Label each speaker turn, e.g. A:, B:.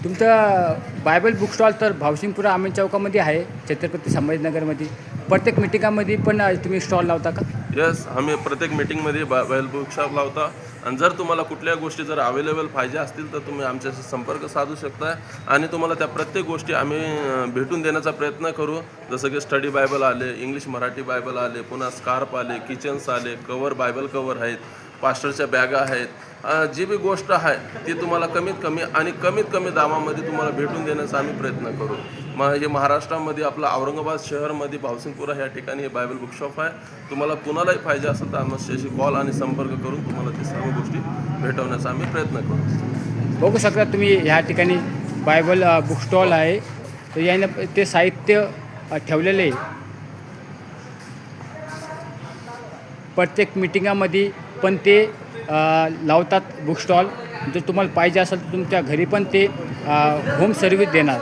A: तुमचं Bible book stall तर भावसिंगपुरा आमीन चौकामध्ये आहे, छत्रपती संभाजीनगरमध्ये. प्रत्येक मीटिंगामध्ये पण तुम्ही स्टॉल लावता का?
B: येस, आम्ही प्रत्येक मीटिंगमध्ये बायबल बुकशॉप लावता. आणि जर तुम्हाला कुठल्या गोष्टी जर अवेलेबल पाहिजे असतील तर तुम्ही आमच्याशी संपर्क साधू शकता आणि तुम्हाला त्या प्रत्येक गोष्टी आम्ही भेटून देण्याचा प्रयत्न करू. जसं की स्टडी बायबल आले, इंग्लिश मराठी बायबल आले, पुन्हा स्कार्फ आले, किचन्स आले, कवर बायबल कवर आहेत, पास्टरच्या बॅगा आहेत. जी बी गोष्ट आहे ती तुम्हाला कमीत कमी दामामध्ये तुम्हाला भेटून देण्याचा आम्ही प्रयत्न करू. हे महाराष्ट्रामध्ये आपलं औरंगाबाद शहरमध्ये भावसिंगपुरा ह्या ठिकाणी हे बायबल बुकशॉप आहे. तुम्हाला कुणालाही पाहिजे असेल तर आमच्याशी कॉल आणि संपर्क करून तुम्हाला ते सर्व गोष्टी भेटवण्याचा आम्ही प्रयत्न करू.
A: बघू शकता तुम्ही ह्या ठिकाणी बायबल बुक स्टॉल आहे. तर यानं ते साहित्य ठेवलेले आहे. प्रत्येक मीटिंगामध्ये पण ते लावतात बुक स्टॉल. जर तुम्हाला पाहिजे असेल तर तुमच्या घरी पण ते होम सर्व्हिस देणार.